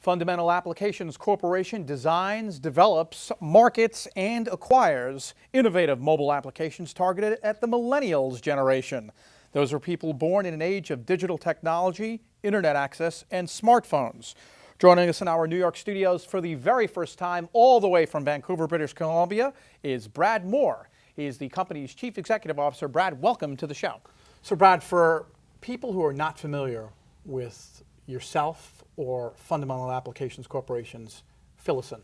Fundamental Applications Corporation designs, develops, markets, and acquires innovative mobile applications targeted at the millennials generation. Those are people born in an age of digital technology, internet access, and smartphones. Joining us in our New York studios for the very first time, all the way from Vancouver, British Columbia, is Brad Moore. He is the company's Chief Executive Officer. Brad, welcome to the show. So Brad, for people who are not familiar with yourself or Fundamental Applications Corporation's, fill us in.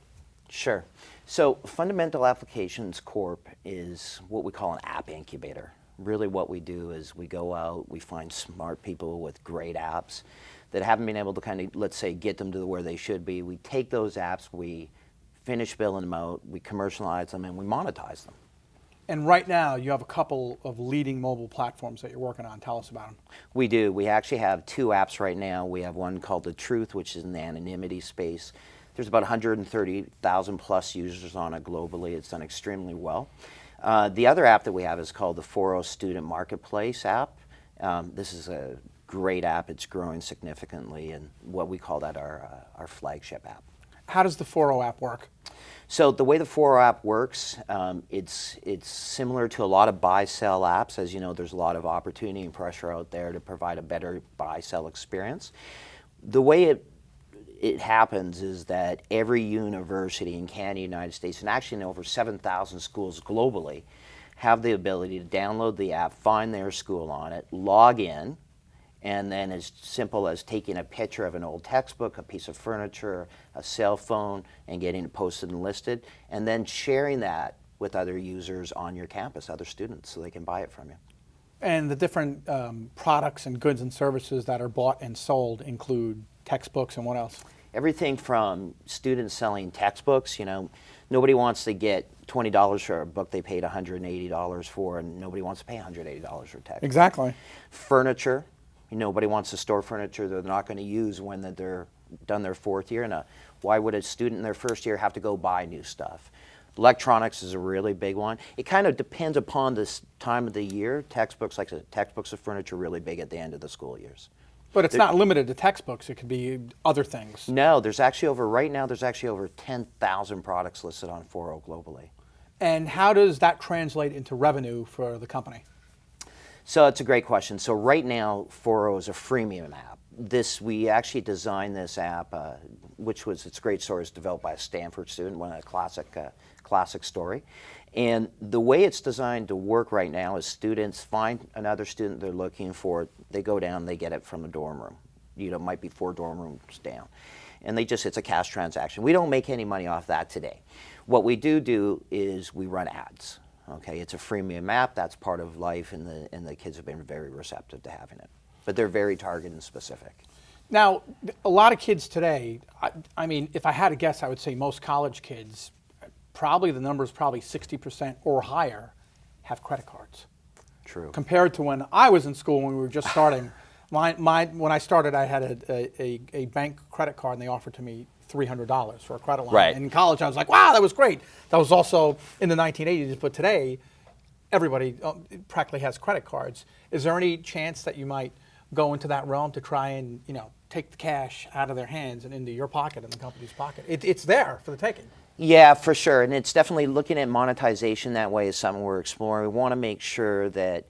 Sure. So Fundamental Applications Corp is what we call an app incubator. Really what we do is we go out, we find smart people with great apps that haven't been able to kind of, let's say, get them to where they should be. We take those apps, we finish building them out, we commercialize them, and we monetize them. And right now, you have a couple of leading mobile platforms that you're working on. Tell us about them. We do. We actually have two apps right now. We have one called The Truth, which is in the anonymity space. There's about 130,000 plus users on it globally. It's done extremely well. The other app that we have is called the forall Student Marketplace app. This is a great app. It's growing significantly, and what we call that our flagship app. How does the forall app work? So the way the forall app works, it's similar to a lot of buy-sell apps. As you know, there's a lot of opportunity and pressure out there to provide a better buy-sell experience. The way it happens is that every university in Canada, United States, and actually in over 7,000 schools globally, have the ability to download the app, find their school on it, log in, and then as simple as taking a picture of an old textbook, a piece of furniture, a cell phone, and getting it posted and listed, and then sharing that with other users on your campus, other students, so they can buy it from you. And the different products and goods and services that are bought and sold include textbooks and what else? Everything from students selling textbooks. You know, nobody wants to get $20 for a book they paid $180 for, and nobody wants to pay $180 for textbooks. Exactly. Furniture. Nobody wants to store furniture they're not going to use when they're done their fourth year. And why would a student in their first year have to go buy new stuff? Electronics is a really big one. It kind of depends upon this time of the year. Textbooks, like textbooks of furniture, are really big at the end of the school years. But it's not limited to textbooks. It could be other things. No, there's actually right now, there's actually over 10,000 products listed on forall globally. And how does that translate into revenue for the company? So it's a great question. So right now, forall is a freemium app. We actually designed this app, it's a great story. It's developed by a Stanford student, one of the classic story. And the way it's designed to work right now is students find another student they're looking for, they go down, they get it from the dorm room. You know, it might be 4 dorm rooms down. And it's a cash transaction. We don't make any money off that today. What we do is we run ads. Okay, it's a freemium app. That's part of life, and the kids have been very receptive to having it. But they're very targeted and specific. Now, a lot of kids today, I mean, if I had to guess, I would say most college kids, probably the number is probably 60% or higher, have credit cards. True. Compared to when I was in school, when we were just starting, when I started, I had a bank credit card, and they offered to me $300 for a credit line. Right. And in college, I was like, wow, that was great. That was also in the 1980s, but today, everybody practically has credit cards. Is there any chance that you might go into that realm to try and, take the cash out of their hands and into your pocket and the company's pocket? It's there for the taking. Yeah, for sure. And it's definitely looking at monetization that way is something we're exploring. We want to make sure that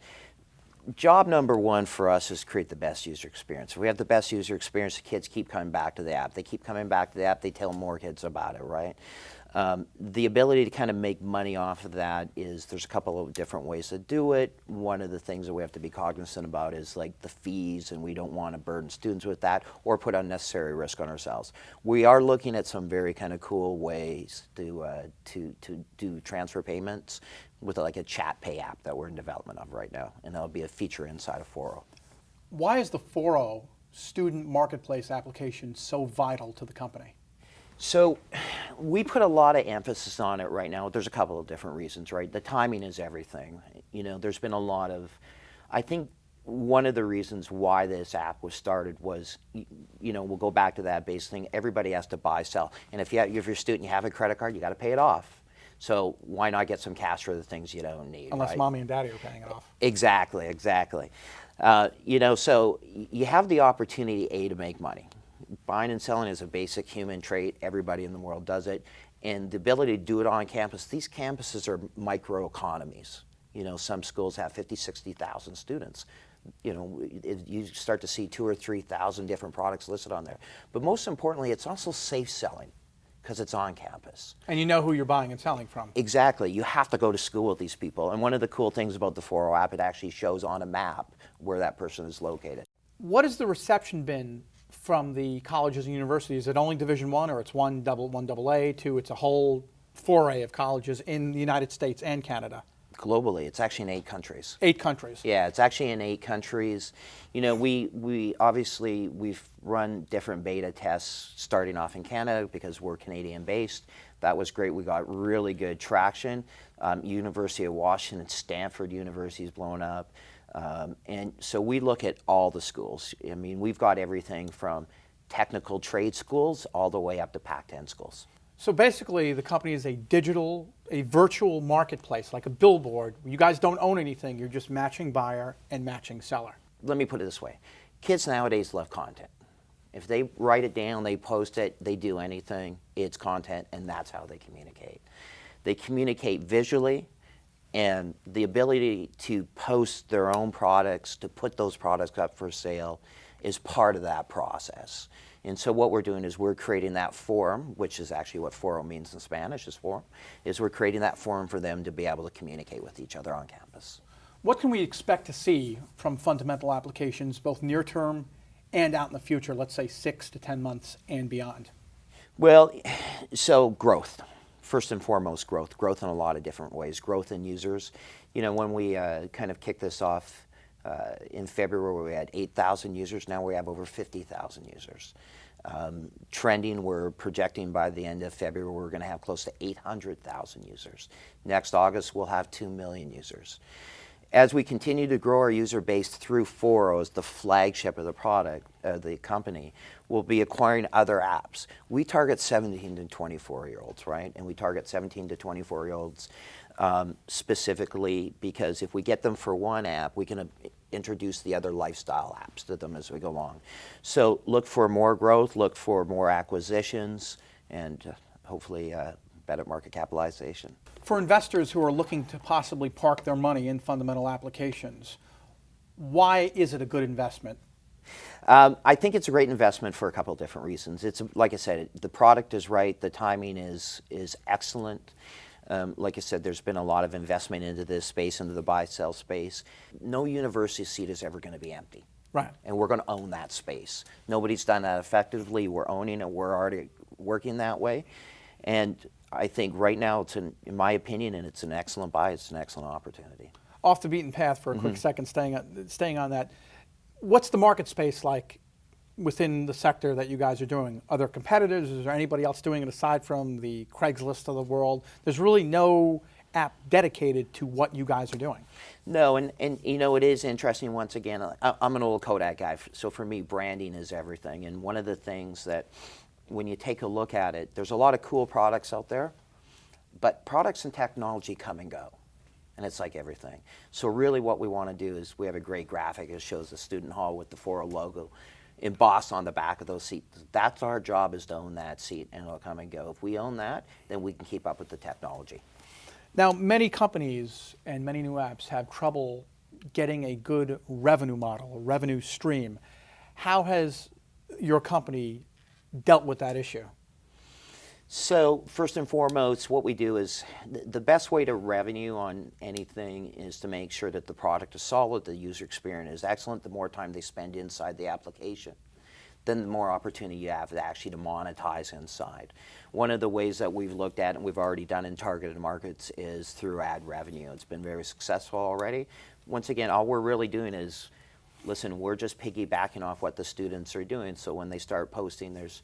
job number one for us is create the best user experience. If we have the best user experience, the kids keep coming back to the app. They keep coming back to the app, they tell more kids about it, right? The ability to kind of make money off of that there's a couple of different ways to do it. One of the things that we have to be cognizant about is like the fees, and we don't want to burden students with that or put unnecessary risk on ourselves. We are looking at some very kind of cool ways to do transfer payments with like a chat pay app that we're in development of right now, and that'll be a feature inside of forall. Why is the forall Student Marketplace application so vital to the company? So we put a lot of emphasis on it right now. There's a couple of different reasons, right? The timing is everything. There's been a lot of, I think one of the reasons why this app was started was, we'll go back to that base thing. Everybody has to buy, sell. And if you're a student, you have a credit card, you got to pay it off. So why not get some cash for the things you don't need? Unless right? mommy and daddy are paying it off. Exactly. So you have the opportunity, A, to make money. Buying and selling is a basic human trait. Everybody in the world does it. And the ability to do it on campus, these campuses are microeconomies. You know, some schools have 50, 60,000 students. You know, you start to see 2,000 or 3,000 different products listed on there. But most importantly, it's also safe selling because it's on campus. And you know who you're buying and selling from. Exactly. You have to go to school with these people. And one of the cool things about the forall app, it actually shows on a map where that person is located. What has the reception been from the colleges and universities? Is it only Division I, or it's one AA, two, it's a whole foray of colleges in the United States and Canada? Globally, it's actually in 8 countries. 8 countries. Yeah, it's actually in 8 countries. You know, we obviously, we've run different beta tests starting off in Canada because we're Canadian based. That was great. We got really good traction. University of Washington, Stanford University is blown up. And so we look at all the schools. I mean, we've got everything from technical trade schools all the way up to Pac-10 schools. So basically, the company is a virtual marketplace, like a billboard. You guys don't own anything. You're just matching buyer and matching seller. Let me put it this way. Kids nowadays love content. If they write it down, they post it, they do anything, it's content, and that's how they communicate. They communicate visually, and the ability to post their own products, to put those products up for sale, is part of that process. And so what we're doing is we're creating that forum, which is actually what forall means in Spanish, is forum, is we're creating that forum for them to be able to communicate with each other on campus. What can we expect to see from fundamental applications, both near term and out in the future, let's say 6 to 10 months and beyond? Well, so growth. First and foremost, growth. Growth in a lot of different ways. Growth in users. You know, when we kind of kicked this off in February, we had 8,000 users. Now we have over 50,000 users. Trending, we're projecting by the end of February, we're going to have close to 800,000 users. Next August, we'll have 2 million users. As we continue to grow our user base through forall as the flagship of the product, the company, we'll be acquiring other apps. We target 17 to 24-year-olds, right? And we target 17 to 24-year-olds specifically because if we get them for one app, we can introduce the other lifestyle apps to them as we go along. So look for more growth, look for more acquisitions, and hopefully better market capitalization. For investors who are looking to possibly park their money in fundamental applications, why is it a good investment? I think it's a great investment for a couple of different reasons. It's like I said, the product is right, the timing is excellent. Like I said, there's been a lot of investment into this space, into the buy-sell space. No university seat is ever going to be empty. Right. And we're going to own that space. Nobody's done that effectively. We're owning it. We're already working that way. And I think right now, it's in my opinion, and it's an excellent buy. It's an excellent opportunity. Off the beaten path for a quick second, staying on that. What's the market space like within the sector that you guys are doing? Are there competitors? Is there anybody else doing it aside from the Craigslist of the world? There's really no app dedicated to what you guys are doing. No, and you know, it is interesting. Once again, I'm an old Kodak guy, so for me, branding is everything. And one of the things that, when you take a look at it, there's a lot of cool products out there, but products and technology come and go. And it's like everything. So really what we want to do is we have a great graphic that shows the student hall with the forall logo embossed on the back of those seats. That's our job, is to own that seat, and it'll come and go. If we own that, then we can keep up with the technology. Now, many companies and many new apps have trouble getting a good revenue model, a revenue stream. How has your company dealt with that issue? So first and foremost, what we do is the best way to revenue on anything is to make sure that the product is solid, the user experience is excellent. The more time they spend inside the application, then the more opportunity you have actually to monetize inside. One of the ways that we've looked at and we've already done in targeted markets is through ad revenue. It's been very successful already. Once again, all we're really doing is, listen, we're just piggybacking off what the students are doing. So when they start posting, there's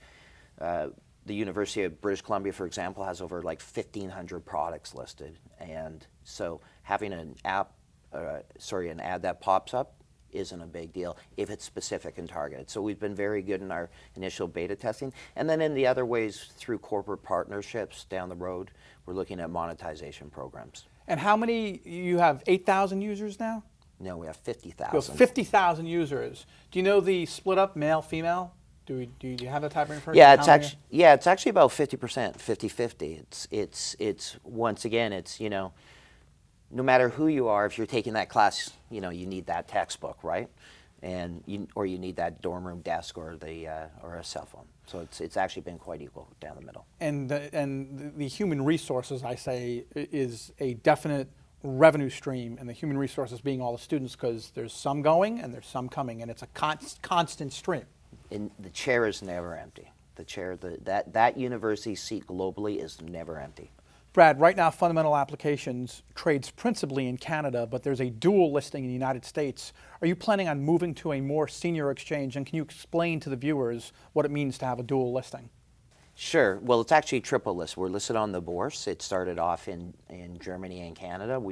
the University of British Columbia, for example, has over like 1,500 products listed. And so having an ad that pops up isn't a big deal if it's specific and targeted. So we've been very good in our initial beta testing. And then in the other ways, through corporate partnerships down the road, we're looking at monetization programs. And how many, you have 8,000 users now? No, we have 50,000. You have 50,000 users. Do you know the split up male, female? Do you have that type of information? Yeah, it's actually about 50%, 50-50. It's once again, it's, no matter who you are, if you're taking that class, you need that textbook, right? And or you need that dorm room desk or or a cell phone. So it's actually been quite equal down the middle. And the human resources, I say, is a definite revenue stream, and the human resources being all the students, because there's some going and there's some coming, and it's a constant stream. And the chair is never empty. The chair, that university seat globally is never empty. Brad, right now Fundamental Applications trades principally in Canada, but there's a dual listing in the United States. Are you planning on moving to a more senior exchange, and can you explain to the viewers what it means to have a dual listing? Sure. Well, it's actually triple list. We're listed on the Bourse. It started off in Germany and Canada.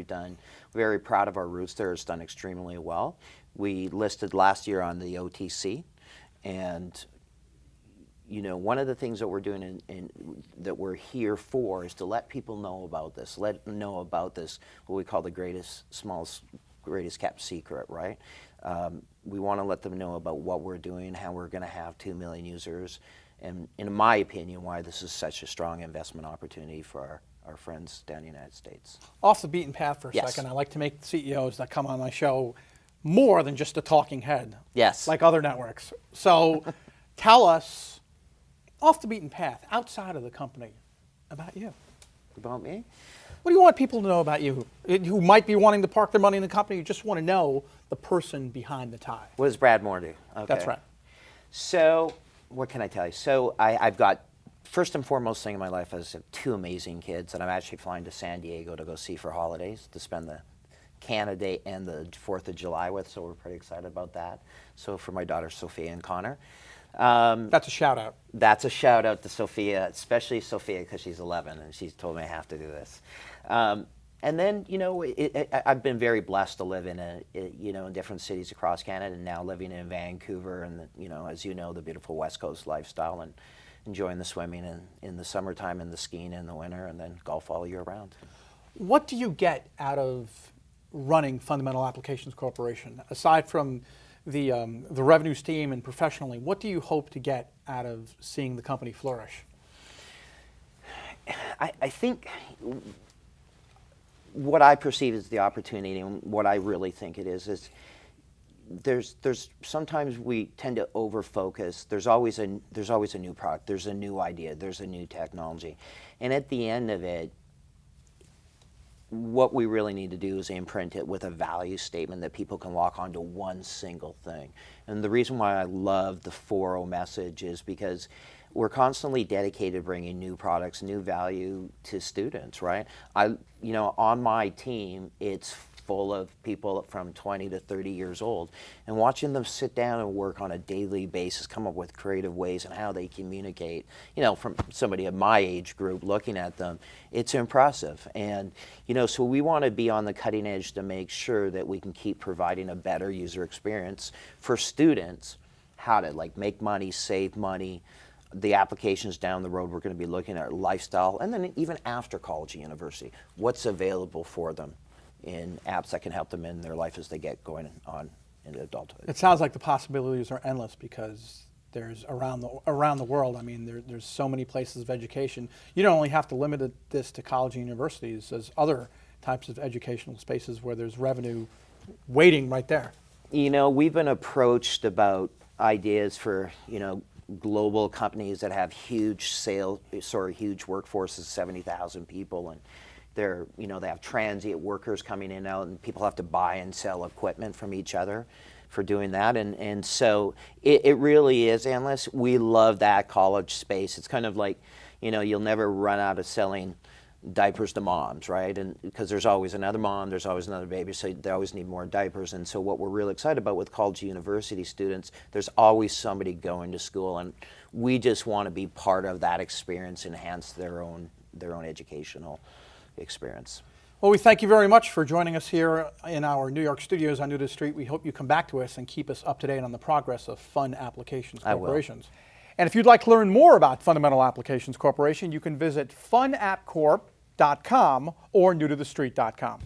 Very proud of our roots there. It's done extremely well. We listed last year on the OTC, and one of the things that we're doing that we're here for is to let people know about this. Let them know about this, what we call the greatest kept secret, right? We want to let them know about what we're doing, how we're going to have 2 million users, and in my opinion, why this is such a strong investment opportunity for our friends down in the United States. Off the beaten path for a Yes. second, I like to make CEOs that come on my show more than just a talking head. Yes. Like other networks. So tell us, off the beaten path, outside of the company, about you. About me? What do you want people to know about you who might be wanting to park their money in the company, who just want to know the person behind the tie? What does Brad Moore do? Okay. That's right. So, what can I tell you? So, I've got, first and foremost thing in my life, I have 2 amazing kids, and I'm actually flying to San Diego to go see for holidays, to spend the Canada Day and the 4th of July with, so we're pretty excited about that. So, for my daughters, Sophia and Connor. That's a shout out. That's a shout out to Sophia, especially Sophia, because she's 11 and she's told me I have to do this. And then, I've been very blessed to live in in different cities across Canada, and now living in Vancouver, and as you know, the beautiful West Coast lifestyle, and enjoying the swimming in the summertime and the skiing in the winter, and then golf all year round. What do you get out of running Fundamental Applications Corporation, aside from the revenue stream and professionally? What do you hope to get out of seeing the company flourish? I think what I perceive as the opportunity, and what I really think it is there's sometimes we tend to over focus. There's always a new product. There's a new idea. There's a new technology, and at the end of it, what we really need to do is imprint it with a value statement that people can lock onto one single thing. And the reason why I love the forall message is because we're constantly dedicated to bringing new products, new value to students, right? On my team, it's full of people from 20 to 30 years old, and watching them sit down and work on a daily basis, come up with creative ways and how they communicate, from somebody of my age group looking at them, it's impressive. And, so we want to be on the cutting edge to make sure that we can keep providing a better user experience for students, how to make money, save money. The applications down the road, we're going to be looking at lifestyle, and then even after college and university, what's available for them in apps that can help them in their life as they get going on into adulthood. It sounds like the possibilities are endless, because there's around the world. I mean, there's so many places of education. You don't only have to limit this to college and universities. There's other types of educational spaces where there's revenue waiting right there. We've been approached about ideas for, global companies that have huge workforces, 70,000 people, and they have transient workers coming in and out, and people have to buy and sell equipment from each other for doing that. And so it really is endless. We love that college space. It's kind of like, you'll never run out of selling diapers to moms, right? And because there's always another mom, there's always another baby, so they always need more diapers. And so what we're really excited about with college university students, there's always somebody going to school, and we just want to be part of that experience, enhance their own educational experience. Well, we thank you very much for joining us here in our New York studios on New to the Street. We hope you come back to us and keep us up to date on the progress of Fund Applications Corporations. And if you'd like to learn more about Fundamental Applications Corporation, you can visit funappcorp.com or newtothestreet.com.